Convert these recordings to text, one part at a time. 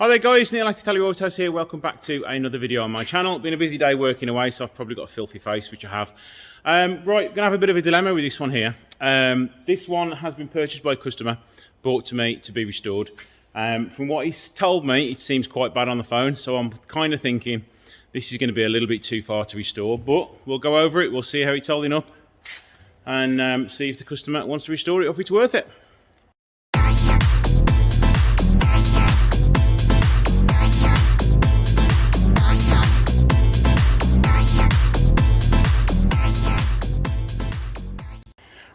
Hi there guys, Neil at Italia Autos here. Welcome back to another video on my channel. Been a busy day working away, so I've probably got a filthy face, which I have. Right, gonna have a bit of a dilemma with this one here. This one has been purchased by a customer, brought to me to be restored. From what he's told me, it seems quite bad on the phone, so I'm kind of thinking this is going to be a little bit too far to restore, but we'll go over it, we'll see how it's holding up, and see if the customer wants to restore it or if it's worth it.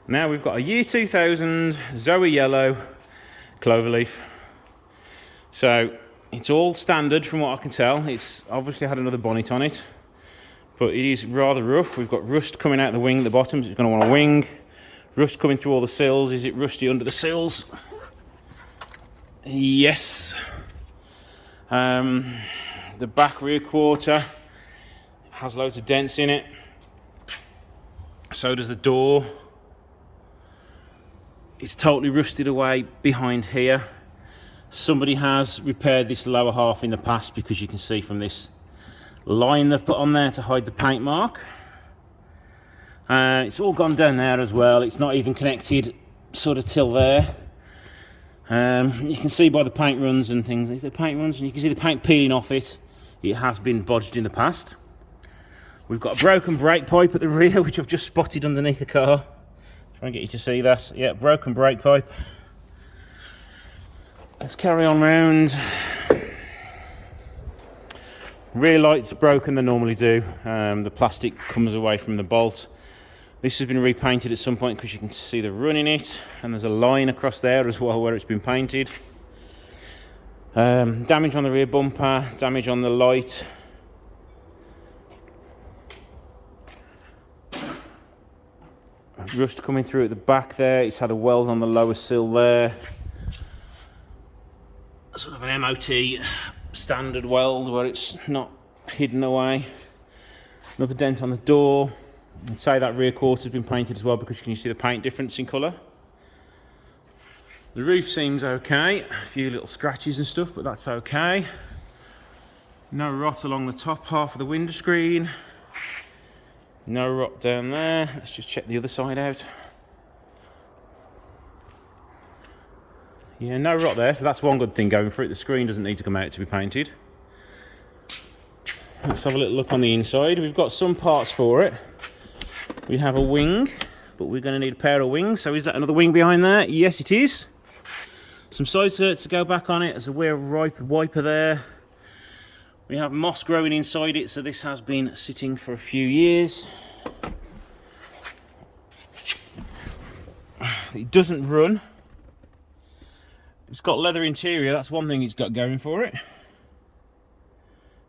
Now we've got a year 2000 Zoe yellow Cloverleaf. So it's all standard from what I can tell. It's obviously had another bonnet on it, but it is rather rough. We've got rust coming out the wing at the bottom, so it's going to want a wing. Rust coming through all the sills. Is it rusty under the sills? Yes. The back rear quarter has loads of dents in it. So does the door. It's totally rusted away behind here. Somebody has repaired this lower half in the past, because you can see from this line they've put on there to hide the paint mark. It's all gone down there as well. It's not even connected sort of till there. You can see by the paint runs and things. Is there paint runs? And you can see the paint peeling off it. It has been bodged in the past. We've got a broken brake pipe at the rear, which I've just spotted underneath the car. Try and get you to see that. Yeah, broken brake pipe. Let's carry on round. Rear light's broken, they normally do. The plastic comes away from the bolt. This has been repainted at some point because you can see the run in it, and there's a line across there as well where it's been painted. Damage on the rear bumper, damage on the light. Rust coming through at the back there. It's had a weld on the lower sill there. Sort of an MOT standard weld where it's not hidden away. Another dent on the door. I'd say that rear quarter's been painted as well, because you can see the paint difference in colour. The roof seems okay. A few little scratches and stuff, but that's okay. No rot along the top half of the windscreen. No rot down there. Let's just check the other side out. Yeah, no rot there, so that's one good thing going for it. The screen doesn't need to come out to be painted. Let's have a little look on the inside. We've got some parts for it. We have a wing, but we're going to need a pair of wings. So is that another wing behind there? Yes, it is. Some side skirts to go back on it. There's a rear wiper there. We have moss growing inside it, so this has been sitting for a few years. It doesn't run. It's got leather interior, that's one thing it's got going for it.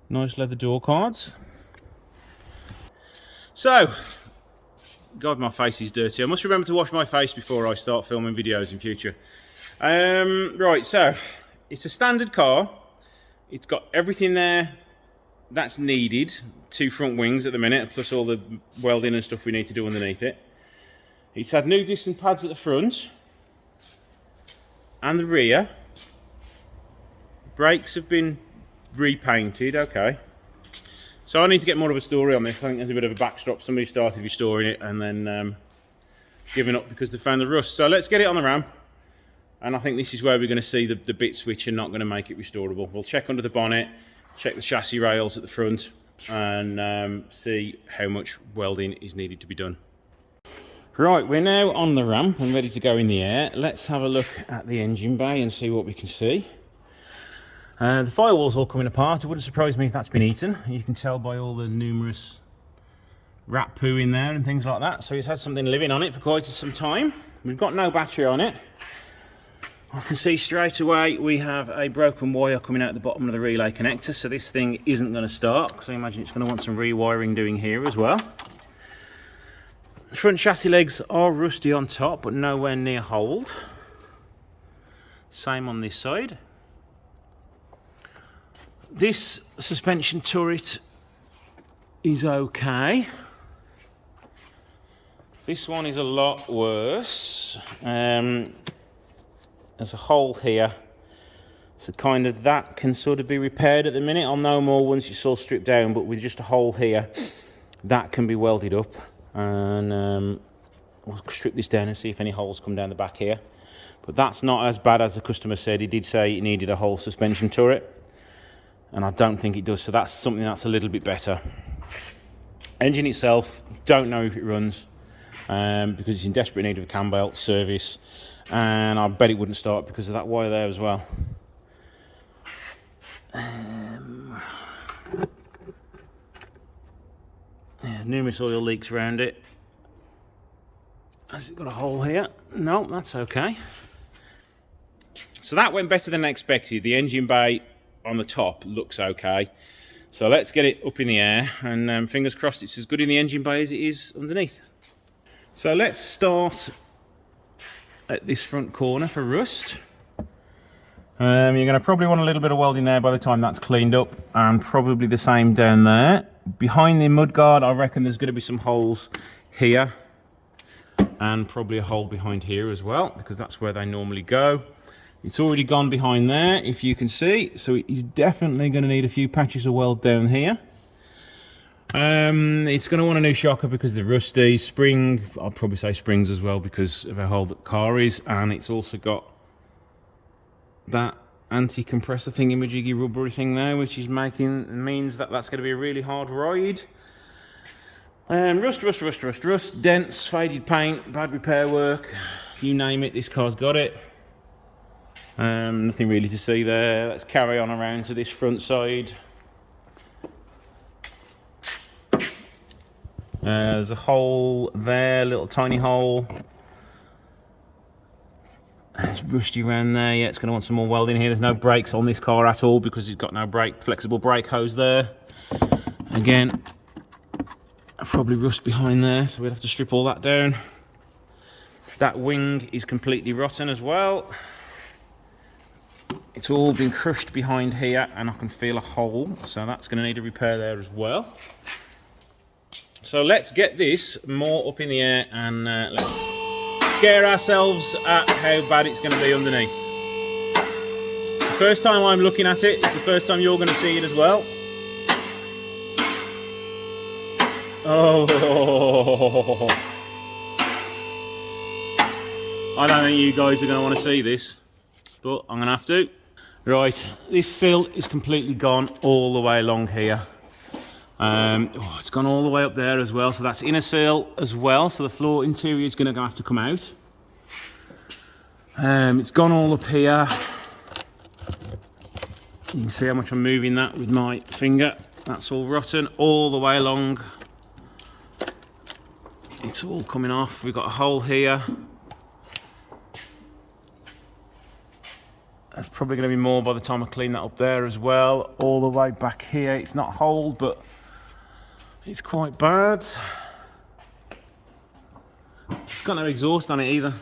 Nice leather door cards. So, God, my face is dirty. I must remember to wash my face before I start filming videos in future. Right, so, it's a standard car. It's got everything there that's needed. 2 front wings at the minute, plus all the welding and stuff we need to do underneath it. It's had new disc and pads at the front and the rear. Brakes have been repainted, okay. So I need to get more of a story on this. I think there's a bit of a backstop. Somebody started restoring it and then giving up because they found the rust. So let's get it on the ramp. And I think this is where we're going to see the bits which are not going to make it restorable. We'll check under the bonnet, check the chassis rails at the front, and see how much welding is needed to be done. Right, we're now on the ramp and ready to go in the air. Let's have a look at the engine bay and see what we can see. The firewall's all coming apart. It wouldn't surprise me if that's been eaten. You can tell by all the numerous rat poo in there and things like that. So it's had something living on it for quite some time. We've got no battery on it. I can see straight away we have a broken wire coming out the bottom of the relay connector, so this thing isn't going to start, because I imagine it's going to want some rewiring doing here as well. The front chassis legs are rusty on top, but nowhere near hold. Same on this side. This suspension turret is okay. This one is a lot worse. There's a hole here So kind of that can sort of be repaired at the minute. I'll know more once it's all stripped down, but with just a hole here, that can be welded up. And we'll strip this down and see if any holes come down the back here. But that's not as bad as the customer said. He did say it needed a whole suspension turret, and I don't think it does. So that's something that's a little bit better. Engine itself, don't know if it runs, because it's in desperate need of a cam belt service, and I bet it wouldn't start because of that wire there as well. Yeah, numerous oil leaks around it. Has it got a hole here? No, that's okay. So that went better than expected. The engine bay on the top looks okay. So let's get it up in the air, and fingers crossed it's as good in the engine bay as it is underneath. So let's start at this front corner for rust. You're going to probably want a little bit of welding there by the time that's cleaned up, and probably the same down there. Behind the mudguard, I reckon there's going to be some holes here, and probably a hole behind here as well, because that's where they normally go. It's already gone behind there, if you can see, so it's definitely going to need a few patches of weld down here. It's going to want a new shocker because they're rusty. Spring, I'll probably say springs as well because of how old the car is, and it's also got that anti-compressor thingy-majiggy rubbery thing there, which is means that that's going to be a really hard ride. Rust, dents, faded paint, bad repair work, you name it, this car's got it. Nothing really to see there. Let's carry on around to this front side. There's a hole there, little tiny hole. It's rusty around there. Yeah, it's going to want some more welding here. There's no brakes on this car at all because it's got no flexible brake hose there. Again, probably rust behind there, so we'd have to strip all that down. That wing is completely rotten as well. It's all been crushed behind here, and I can feel a hole, so that's going to need a repair there as well. So let's get this more up in the air, and let's scare ourselves at how bad it's going to be underneath. The first time I'm looking at it, it's the first time you're going to see it as well. Oh, I don't think you guys are going to want to see this, but I'm going to have to. Right, this sill is completely gone all the way along here. It's gone all the way up there as well, so that's inner sill as well, so the floor interior is going to have to come out. It's gone all up here. You can see how much I'm moving that with my finger. That's all rotten all the way along. It's all coming off. We've got a hole here. There's probably going to be more by the time I clean that up there as well. All the way back here. It's not holed, but it's quite bad. It's got no exhaust on it either.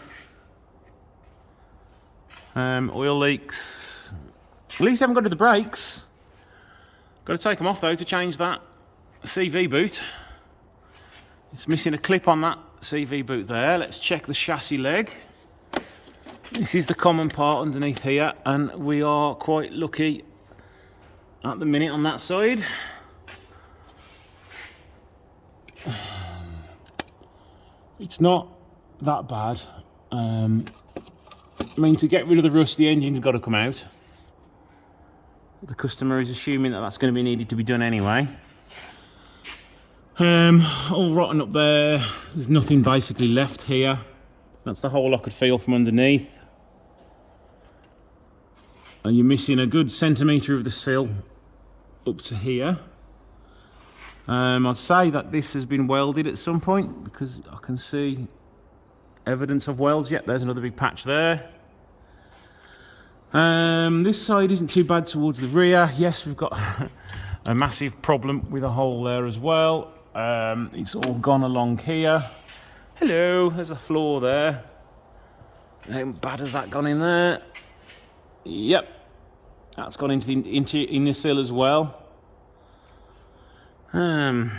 Oil leaks. At least I haven't got to the brakes. Got to take them off though to change that CV boot. It's missing a clip on that CV boot there. Let's check the chassis leg. This is the common part underneath here, and we are quite lucky at the minute on that side. It's not that bad. I mean, to get rid of the rust, the engine's got to come out. The customer is assuming that that's going to be needed to be done anyway. All rotten up there. There's nothing basically left here. That's the hole I could feel from underneath. And you're missing a good centimetre of the sill up to here. I'd say that this has been welded at some point because I can see evidence of welds. Yep, there's another big patch there. This side isn't too bad towards the rear. Yes, we've got a massive problem with a hole there as well. It's all gone along here. Hello, there's a floor there. How bad has that gone in there? Yep, that's gone into the inner sill as well. But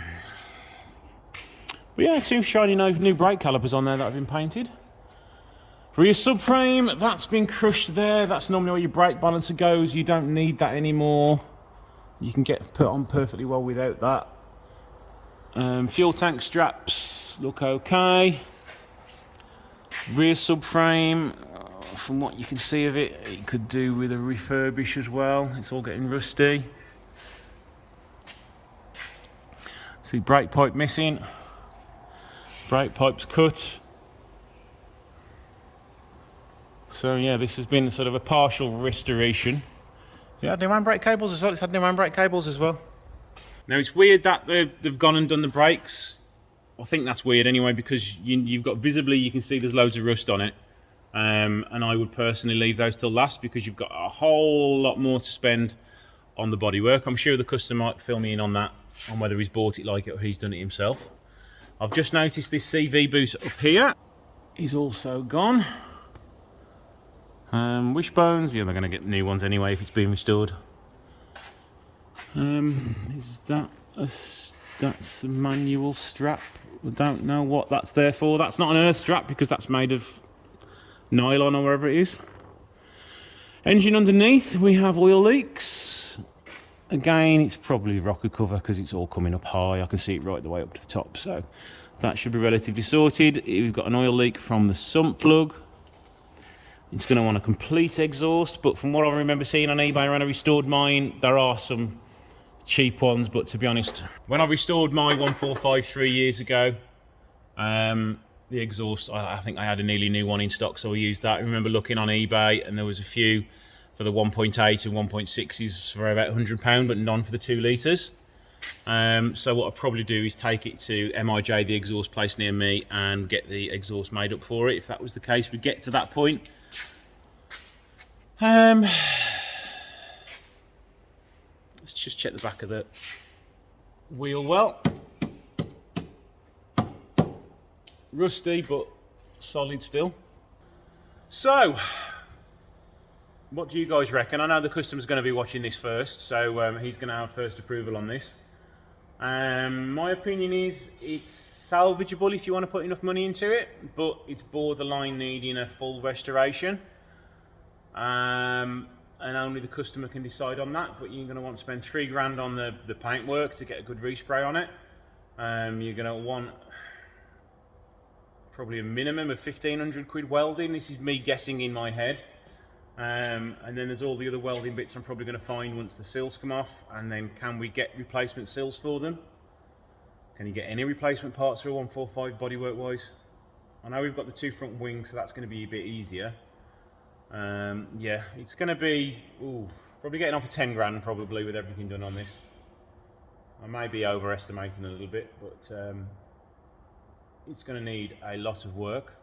yeah, two shiny new brake calipers on there that have been painted. Rear subframe, that's been crushed there. That's normally where your brake balancer goes. You don't need that anymore. You can get put on perfectly well without that. Fuel tank straps look okay. Rear subframe, from what you can see of it, it could do with a refurbish as well. It's all getting rusty. See, brake pipe missing. Brake pipe's cut. So yeah, this has been sort of a partial restoration. It had new handbrake cables as well. It's had new handbrake cables as well. Now it's weird that they've gone and done the brakes. I think that's weird anyway, because you've got visibly, you can see there's loads of rust on it. And I would personally leave those till last, because you've got a whole lot more to spend on the bodywork. I'm sure the customer might fill me in on that, on whether he's bought it like it or he's done it himself. I've just noticed this CV boot up here is also gone. Wishbones, yeah, they're going to get new ones anyway if it's been restored. Is that that's a manual strap? I don't know what that's there for. That's not an earth strap, because that's made of nylon or whatever it is. Engine underneath, we have oil leaks. Again, it's probably rocker cover because it's all coming up high. I can see it right the way up to the top, so that should be relatively sorted. We've got an oil leak from the sump plug. It's going to want a complete exhaust, but from what I remember seeing on eBay when I restored mine, there are some cheap ones, but to be honest, when I restored my 145 3 years ago, the exhaust, I think I had a nearly new one in stock, so I used that. I remember looking on eBay and there was a few for the 1.8 and 1.6s for about £100, but none for the 2 litres. So what I'll probably do is take it to MIJ, the exhaust place near me, and get the exhaust made up for it, if that was the case. We get to that point. Let's just check the back of the wheel well. Rusty, but solid still. So, what do you guys reckon? I know the customer's going to be watching this first, so he's going to have first approval on this. My opinion is it's salvageable if you want to put enough money into it, but it's borderline needing a full restoration. And only the customer can decide on that, but you're going to want to spend £3 on the paintwork to get a good respray on it. You're going to want probably a minimum of 1,500 quid welding. This is me guessing in my head. And then there's all the other welding bits I'm probably going to find once the seals come off. And then can we get replacement seals for them? Can you get any replacement parts for a 145 bodywork wise? I know we've got the 2 front wings, so that's going to be a bit easier. Yeah, it's going to be probably getting on for 10 grand probably with everything done on this. I may be overestimating a little bit, but it's going to need a lot of work.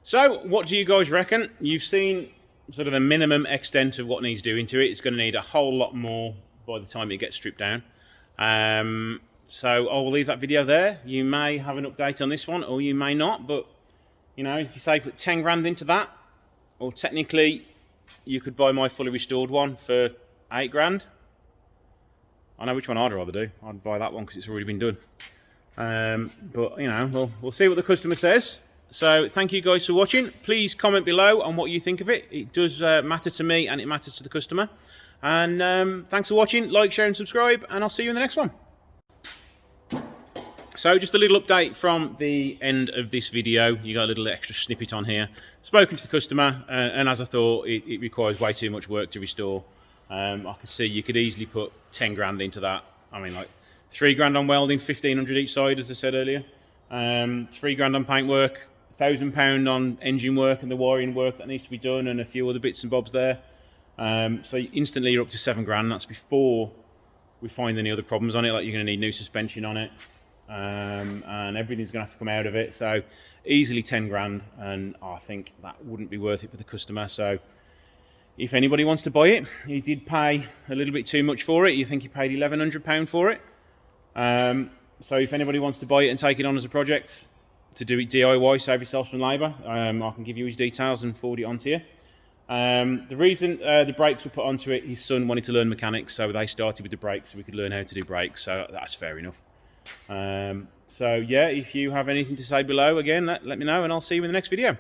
So what do you guys reckon? You've seen sort of the minimum extent of what needs doing to it. It's going to need a whole lot more by the time it gets stripped down. So I'll leave that video there. You may have an update on this one, or you may not, but you know, if you say put 10 grand into that, or technically you could buy my fully restored one for 8 grand. I know which one I'd rather do. I'd buy that one because it's already been done. But you know, we'll see what the customer says. So thank you guys for watching. Please comment below on what you think of it. It does matter to me, and it matters to the customer. And thanks for watching. Like, share and subscribe, and I'll see you in the next one. So just a little update from the end of this video. You got a little extra snippet on here. Spoken to the customer, and as I thought, it requires way too much work to restore. I can see you could easily put 10 grand into that. I mean, like 3 grand on welding, 1,500 each side, as I said earlier. 3 grand on paint work, £1,000 on engine work and the wiring work that needs to be done, and a few other bits and bobs there. So instantly you're up to 7 grand. That's before we find any other problems on it, like you're going to need new suspension on it. And everything's going to have to come out of it, so easily 10 grand, and I think that wouldn't be worth it for the customer. So if anybody wants to buy it, he did pay a little bit too much for it. You think he paid £1,100 for it. So if anybody wants to buy it and take it on as a project to do it DIY, save yourself some labour, I can give you his details and forward it on to you. The reason the brakes were put onto it, his son wanted to learn mechanics, so they started with the brakes so we could learn how to do brakes, so that's fair enough. So yeah, if you have anything to say below, again, let me know, and I'll see you in the next video.